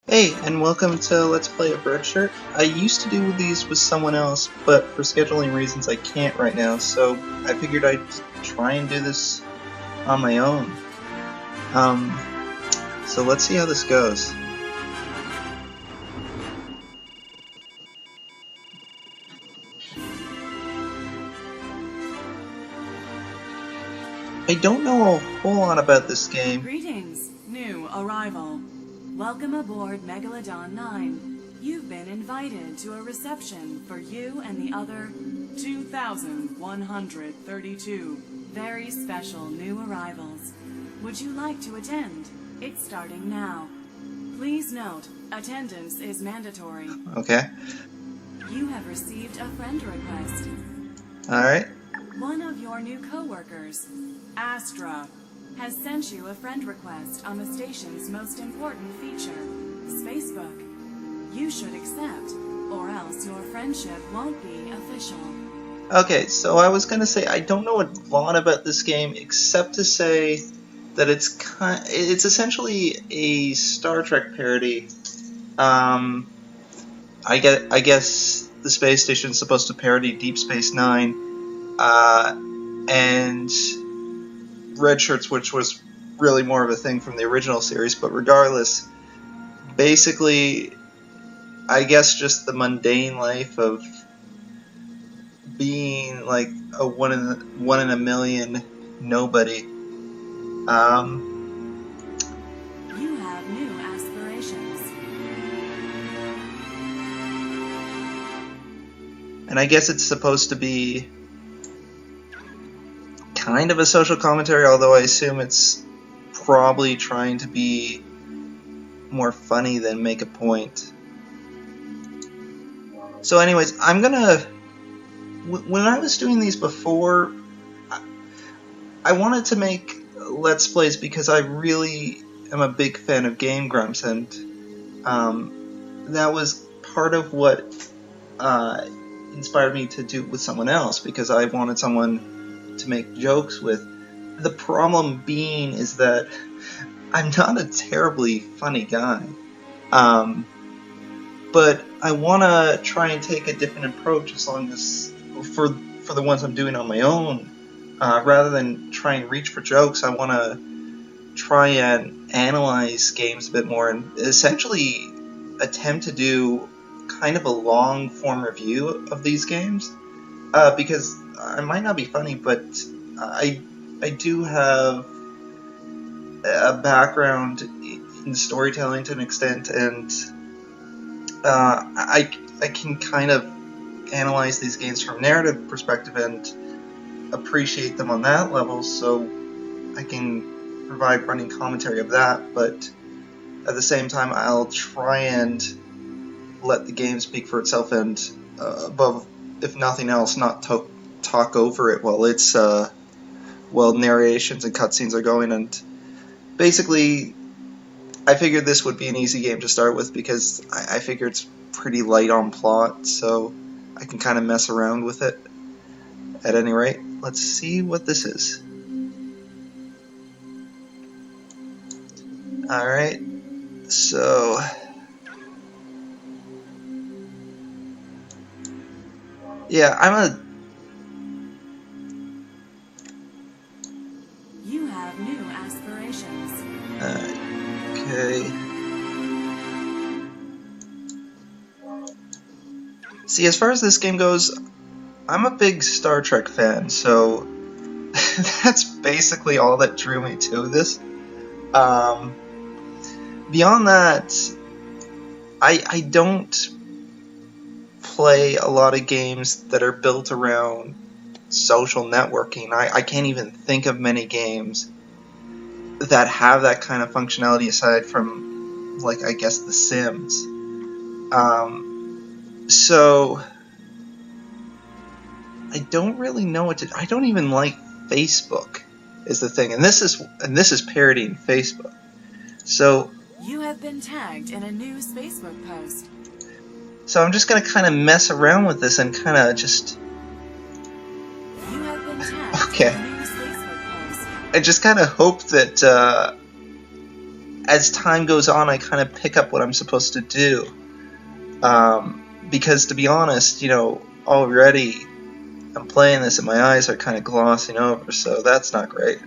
Hey, and welcome to Let's Play of Redshirt. I used to do these with someone else, but for scheduling reasons I can't right now, so I figured I'd try and do this on my own. So let's see how this goes. I don't know a whole lot about this game. Greetings, new arrival. Welcome aboard Megalodon 9. You've been invited to a reception for you and the other 2,132 very special new arrivals. Would you like to attend? It's starting now. Please note, attendance is mandatory. Okay. You have received a friend request. Alright. One of your new co-workers, Astra, has sent you a friend request on the station's most important feature, Spacebook. You should accept, or else your friendship won't be official. Okay, so I was gonna say I don't know a lot about this game except to say that it's essentially a Star Trek parody. I guess the space station is supposed to parody Deep Space Nine, and Redshirts, which was really more of a thing from the original series. But regardless, basically, I guess just the mundane life of being like a one in a million nobody. You have new aspirations. And I guess it's supposed to be kind of a social commentary, although I assume it's probably trying to be more funny than make a point. So anyways, I'm gonna... When I was doing these before, I wanted to make Let's Plays because I really am a big fan of Game Grumps, and that was part of what inspired me to do it with someone else, because I wanted someone to make jokes with. The problem being is that I'm not a terribly funny guy, but I want to try and take a different approach as long as for the ones I'm doing on my own. Rather than try and reach for jokes, I want to try and analyze games a bit more and essentially attempt to do kind of a long form review of these games, because I might not be funny, but I do have a background in storytelling to an extent, and I can kind of analyze these games from a narrative perspective and appreciate them on that level, so I can provide running commentary of that, but at the same time I'll try and let the game speak for itself, and above, if nothing else, not talk over it while it's while narrations and cutscenes are going. And basically I figured this would be an easy game to start with because I figure it's pretty light on plot, so I can kind of mess around with it. At any rate, let's see what this is. Alright, so yeah, You have new aspirations. okay. See, as far as this game goes, I'm a big Star Trek fan, so that's basically all that drew me to this. Beyond that, I don't play a lot of games that are built around social networking. I can't even think of many games that have that kind of functionality aside from, like, I guess The Sims. So I don't really know what to... I don't even like Facebook, is the thing, and this is parodying Facebook. So You have been tagged in a new Facebook post. So I'm just gonna kind of mess around with this and kind of just... You have been tagged Okay. in a new Facebook post. I just kind of hope that as time goes on, I kind of pick up what I'm supposed to do. Because to be honest, already I'm playing this and my eyes are kind of glossing over, so that's not great.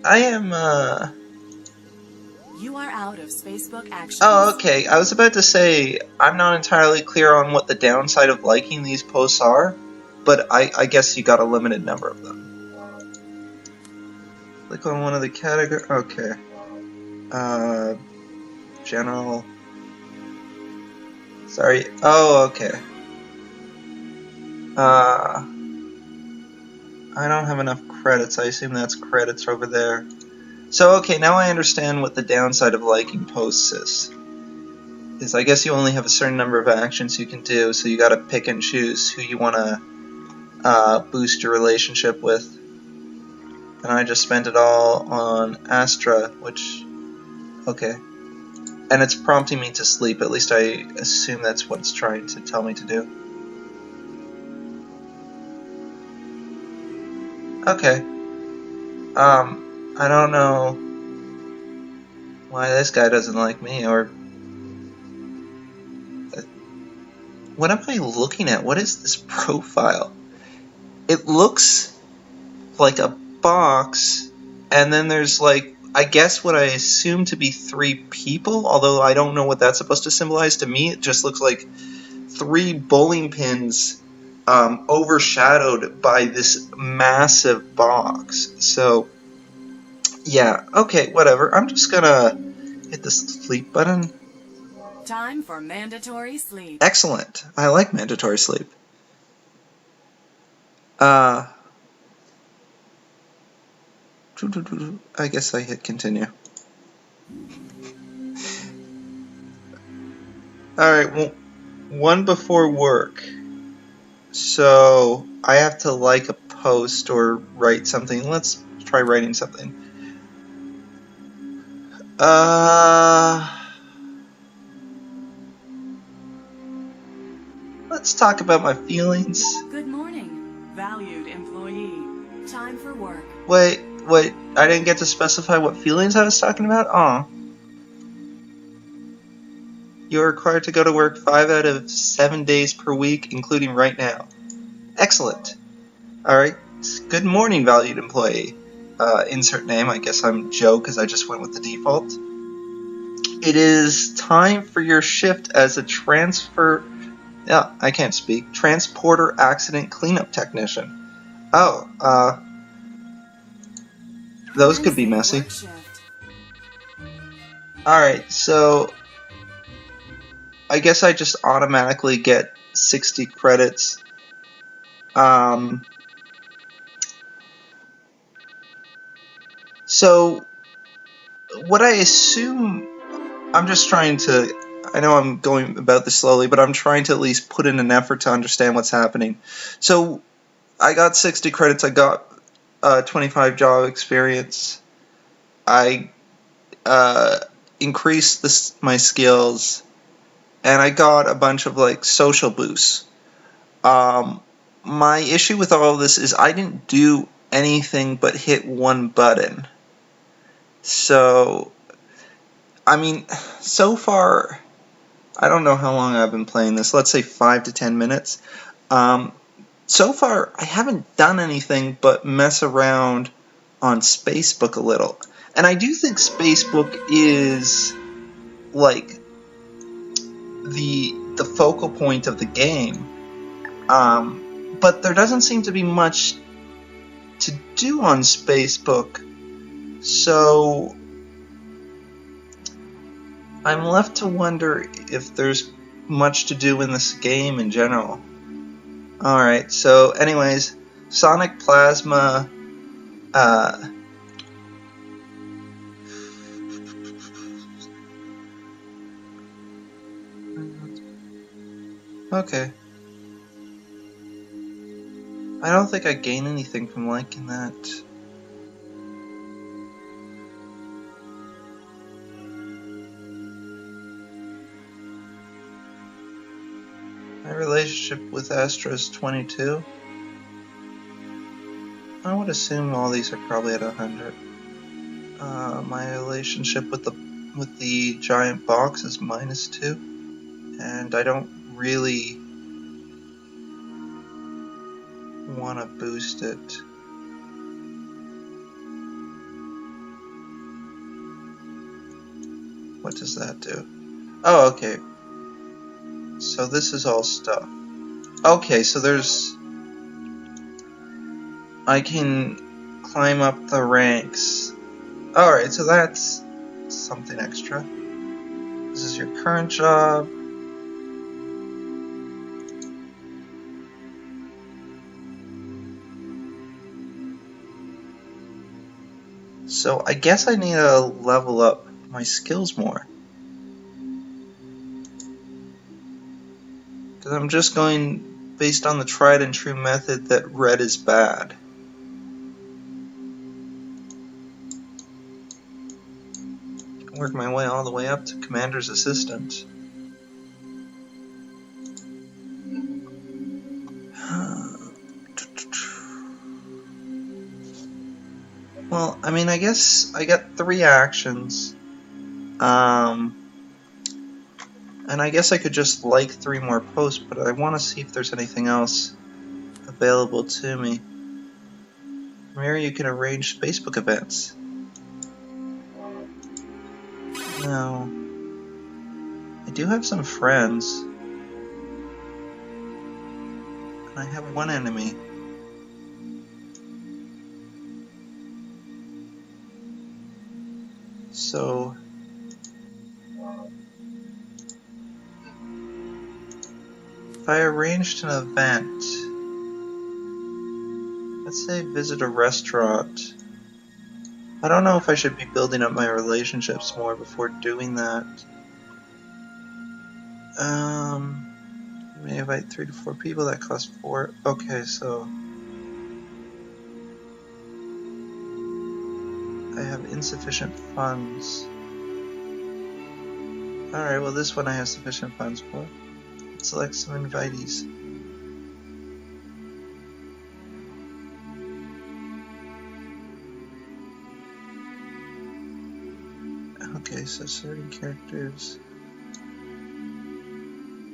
I am, You are out of Spacebook actions. Oh, okay. I was about to say, I'm not entirely clear on what the downside of liking these posts are, but I guess you got a limited number of them. Click on one of the categories. Okay. General. Sorry. Oh, okay. I don't have enough credits. I assume that's credits over there. So, okay, now I understand what the downside of liking posts is I guess you only have a certain number of actions you can do, so you gotta pick and choose who you wanna boost your relationship with. And I just spent it all on Astra, which, okay. And it's prompting me to sleep, at least I assume that's what it's trying to tell me to do. Okay. I don't know why this guy doesn't like me, or... What am I looking at? What is this profile? It looks like a box, and then there's like, I guess what I assume to be 3 people, although I don't know what that's supposed to symbolize. To me, it just looks like 3 bowling pins overshadowed by this massive box. So, yeah, okay, whatever. I'm just gonna hit the sleep button. Time for mandatory sleep. Excellent. I like mandatory sleep. I guess I hit continue. Alright, well, one before work. So, I have to like a post or write something. Let's try writing something. Let's talk about my feelings. Good morning, valued employee. Time for work. Wait, I didn't get to specify what feelings I was talking about? Aw. You're required to go to work 5 out of 7 days per week, including right now. Excellent. Alright, good morning, valued employee. Insert name, I guess I'm Joe because I just went with the default. It is time for your shift as a transporter accident cleanup technician. Oh, those could be messy. Alright, so I guess I just automatically get 60 credits. So what I assume, I'm just trying to, I know I'm going about this slowly, but I'm trying to at least put in an effort to understand what's happening. So I got 60 credits, I got 25 job experience, I increased my skills, and I got a bunch of like social boosts. My issue with all of this is I didn't do anything but hit one button. So, I mean, so far, I don't know how long I've been playing this. Let's say 5 to 10 minutes. So far, I haven't done anything but mess around on Spacebook a little. And I do think Spacebook is like the focal point of the game. But there doesn't seem to be much to do on Spacebook. So I'm left to wonder if there's much to do in this game in general. Alright, so anyways, Sonic Plasma, okay. I don't think I gain anything from liking that. My relationship with Astra is 22. I would assume all these are probably at 100. My relationship with the giant box is -2, and I don't really want to boost it. What does that do? Oh, okay. So this is all stuff. Okay, so I can climb up the ranks. Alright, so that's something extra. This is your current job. So I guess I need to level up my skills more. Because I'm just going based on the tried and true method that red is bad. Work my way all the way up to Commander's Assistant. Well, I mean, I guess I got 3 actions. And I guess I could just like 3 more posts, but I want to see if there's anything else available to me. From here you can arrange Facebook events. No. I do have some friends. And I have 1 enemy. So if I arranged an event, let's say visit a restaurant, I don't know if I should be building up my relationships more before doing that. You may invite 3 to 4 people, that costs 4. Okay, so I have insufficient funds. Alright, well this one I have sufficient funds for. Let's select some invitees. Okay, so certain characters.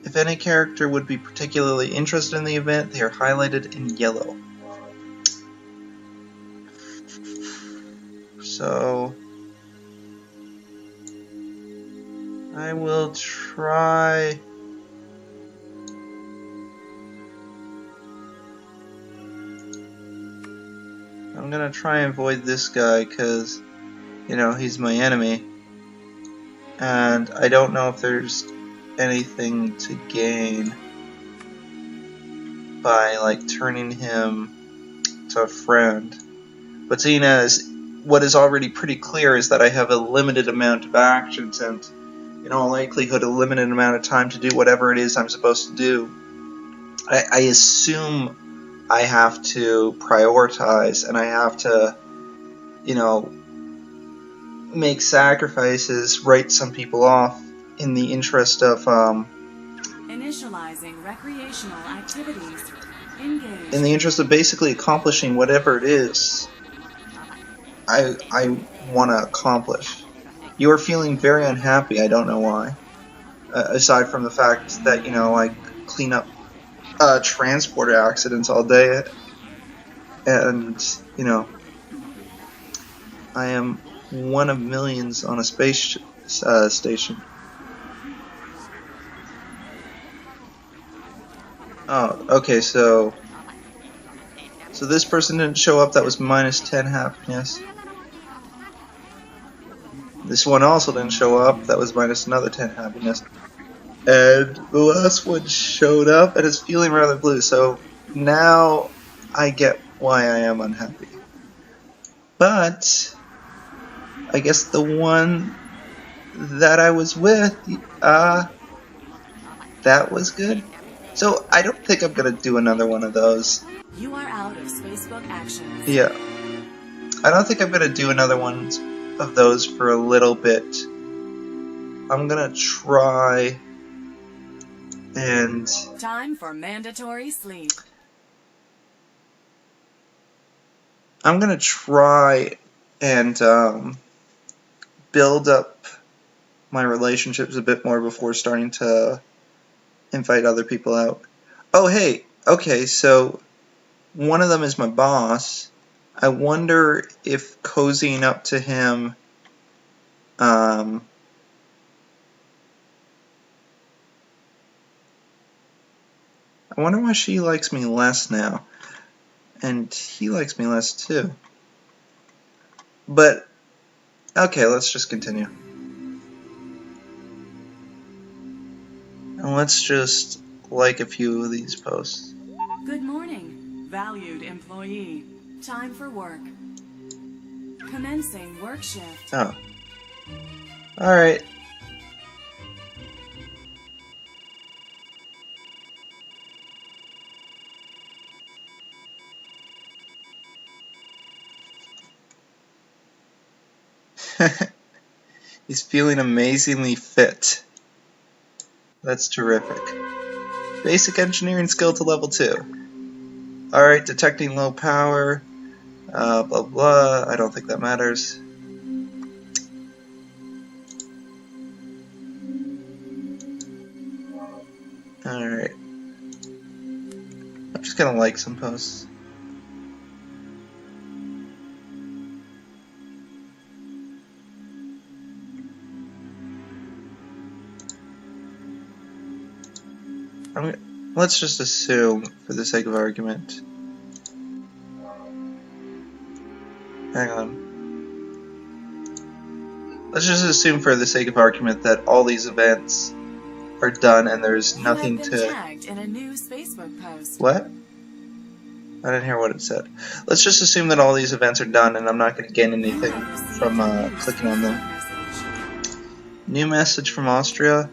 If any character would be particularly interested in the event, they are highlighted in yellow. So I will try. I'm gonna try and avoid this guy because, you know, he's my enemy. And I don't know if there's anything to gain by like turning him to a friend. But seeing as what is already pretty clear is that I have a limited amount of actions and in all likelihood a limited amount of time to do whatever it is I'm supposed to do, I assume I have to prioritize and I have to, you know, make sacrifices, write some people off in the interest of Initializing recreational activities. Engage. in the interest of basically accomplishing whatever it is I want to accomplish. You are feeling very unhappy, I don't know why. Aside from the fact that, you know, I clean up transporter accidents all day, and, you know, I am one of millions on a space station. Oh, okay, so this person didn't show up, that was -10 happiness. This one also didn't show up, that was minus another 10 happiness. And the last one showed up and is feeling rather blue, so now I get why I am unhappy. But I guess the one that I was with, that was good. So I don't think I'm gonna do another one of those. You are out of Spacebook actions. Yeah. I don't think I'm gonna do another one of those for a little bit. I'm gonna try And Time for mandatory sleep. I'm gonna try and build up my relationships a bit more before starting to invite other people out. Oh, hey, okay, so one of them is my boss. I wonder if cozying up to him, I wonder why she likes me less now. And he likes me less too. But, okay, let's just continue. And let's just like a few of these posts. Good morning, valued employee. Time for work. Commencing work shift. Oh. Alright. He's feeling amazingly fit. That's terrific. Basic engineering skill to level 2. Alright, detecting low power. Blah blah. I don't think that matters. Alright. I'm just gonna like some posts. Let's just assume, for the sake of argument. Hang on. Let's just assume, for the sake of argument, that all these events are done and there's nothing You have been tagged in a new Facebook post. What? I didn't hear what it said. Let's just assume that all these events are done and I'm not going to gain anything from clicking on them. New message from Austria.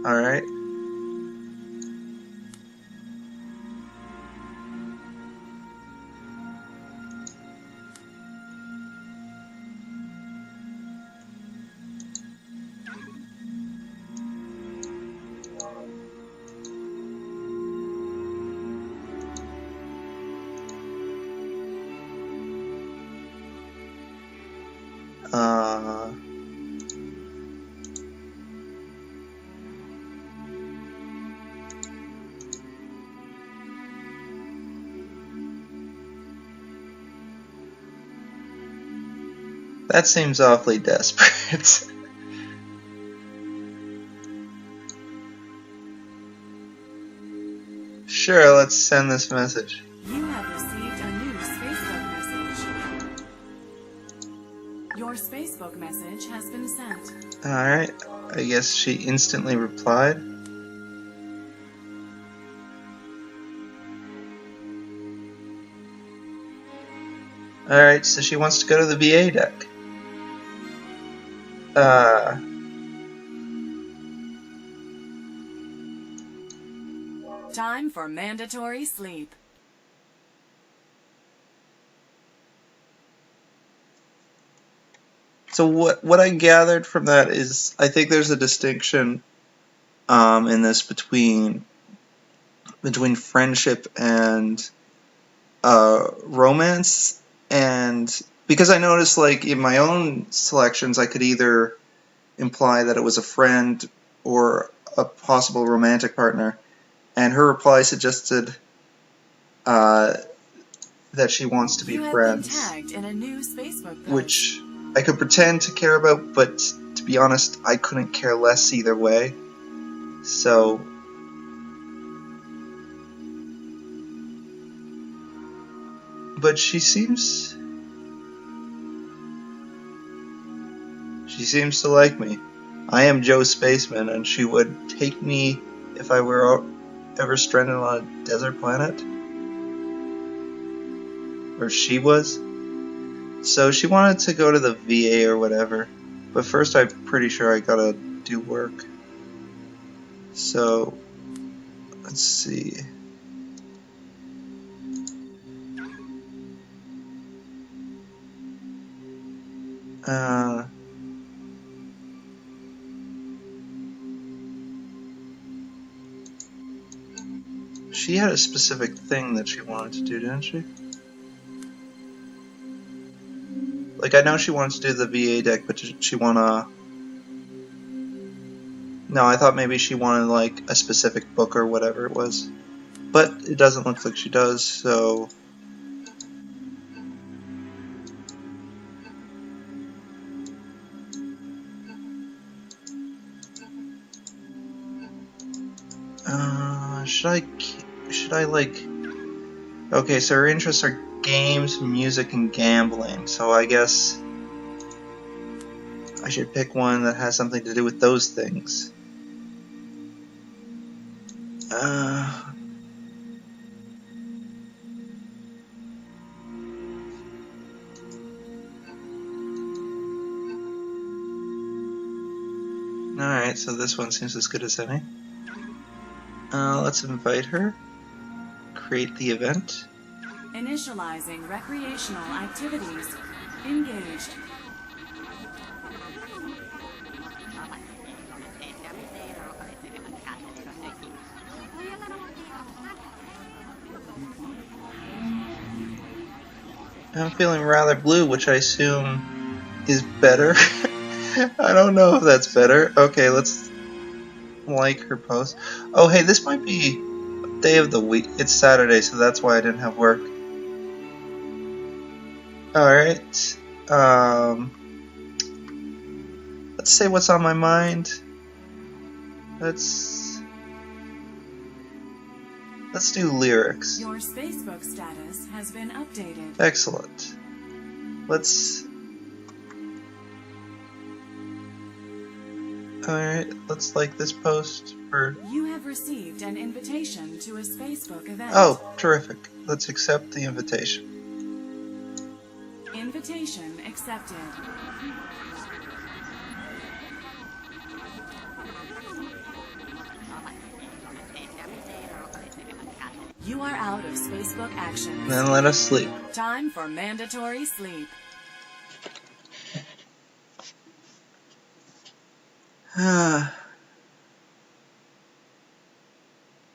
Alright. That seems awfully desperate. Sure, let's send this message. You have received a new Facebook message. Your Facebook message has been sent. Alright, I guess she instantly replied. Alright, so she wants to go to the VA deck. Time for mandatory sleep. So what I gathered from that is, I think there's a distinction in this between friendship and romance, and because I noticed, like, in my own selections, I could either imply that it was a friend or a possible romantic partner, and her reply suggested that she wants to be friends, been tagged in a new Facebook post. which I could pretend to care about, but to be honest, I couldn't care less either way. So but she seems to like me. I am Joe Spaceman, and she would take me if I were ever stranded on a desert planet. Or she was. So she wanted to go to the VA or whatever. But first I'm pretty sure I gotta do work. So let's see. She had a specific thing that she wanted to do, didn't she? Like, I know she wanted to do the VA deck, but did she wanna... No, I thought maybe she wanted, like, a specific book or whatever it was. But it doesn't look like she does, so... should I, like... Okay, so her interests are games, music, and gambling, so I guess I should pick one that has something to do with those things. Alright, so this one seems as good as any. Let's invite her. Create the event. Initializing recreational activities. Engaged. I'm feeling rather blue, which I assume is better. I don't know if that's better. Okay, let's like her post. Oh, hey, this might be day of the week. It's Saturday, so that's why I didn't have work. Alright. Let's say what's on my mind. Let's do lyrics. Your Facebook status has been updated. Excellent. Alright, let's like this post for... You have received an invitation to a Spacebook event. Oh, terrific. Let's accept the invitation. Invitation accepted. You are out of Spacebook actions. Then let us sleep. Time for mandatory sleep.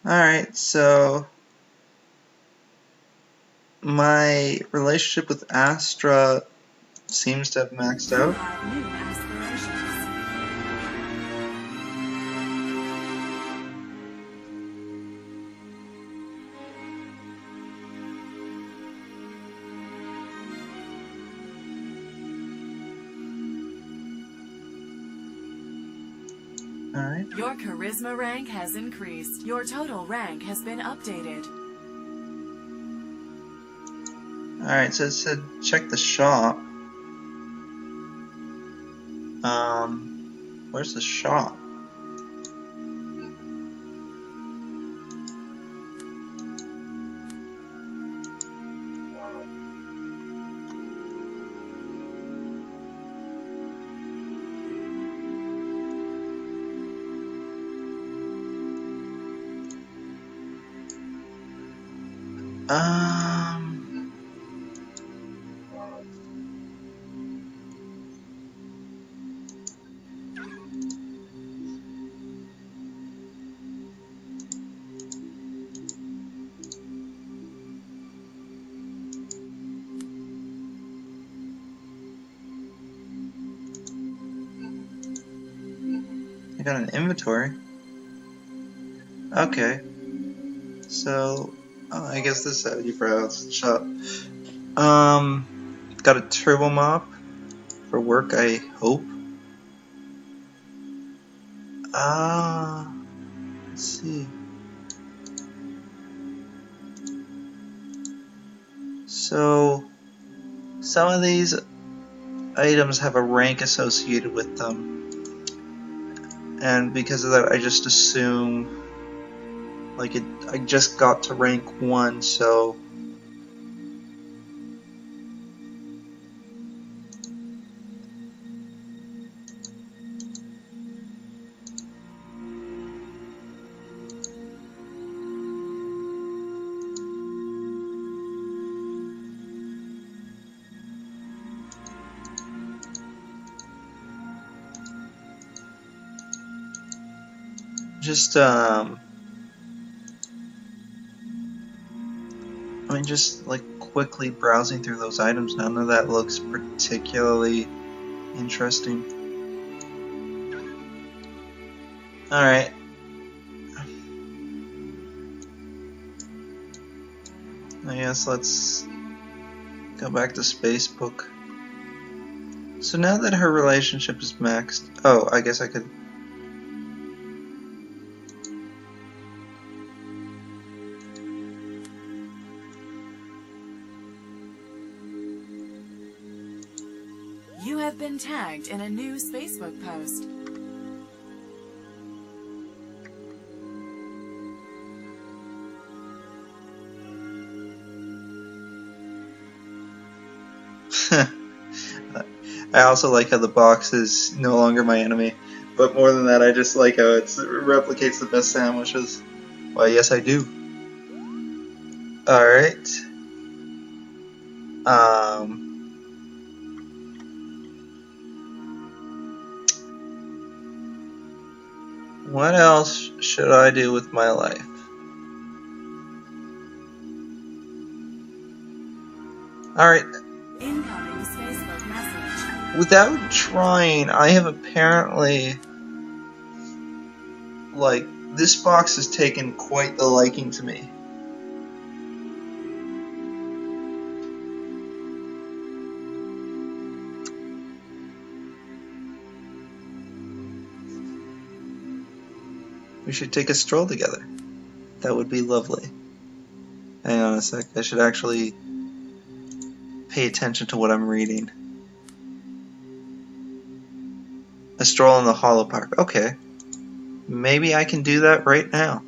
Alright, so my relationship with Astra seems to have maxed out. New aspirations. Alright. Your charisma rank has increased. Your total rank has been updated. Alright, so it said check the shop. Where's the shop? I got an inventory. Okay. So, I guess this is how you browse the shop. Got a turbo mop for work, I hope. Let's see. So, some of these items have a rank associated with them. And because of that, I just assume, like, I just got to rank 1, so... Just, I mean, just like quickly browsing through those items, none of that looks particularly interesting. Alright. I guess let's go back to Spacebook. So now that her relationship is maxed... Oh, I guess I could... You have been tagged in a new Spacebook post. I also like how the box is no longer my enemy, but more than that, I just like how it replicates the best sandwiches. Why, yes, I do. Alright. What else should I do with my life? Alright. Incoming Facebook message. Without trying, I have apparently... Like, this box has taken quite the liking to me. We should take a stroll together. That would be lovely. Hang on a sec, I should actually pay attention to what I'm reading. A stroll in the Hollow Park. Okay. Maybe I can do that right now.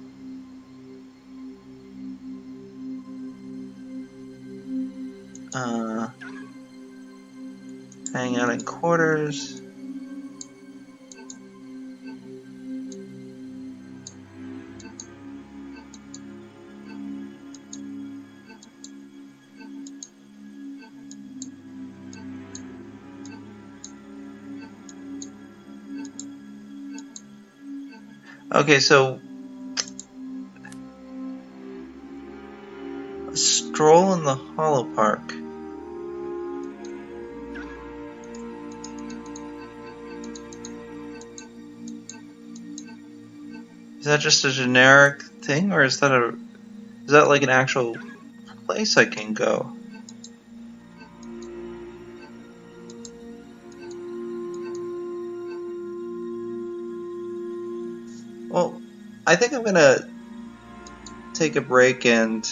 Hang out in quarters. Okay, so a stroll in the Hollow Park. Is that just a generic thing, or is that like an actual place I can go? Well, I think I'm gonna take a break and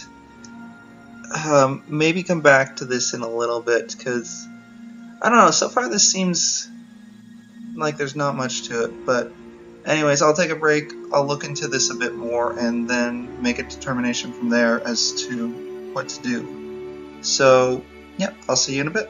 maybe come back to this in a little bit, because I don't know, so far this seems like there's not much to it, but anyways, I'll take a break, I'll look into this a bit more, and then make a determination from there as to what to do. So, yeah, I'll see you in a bit.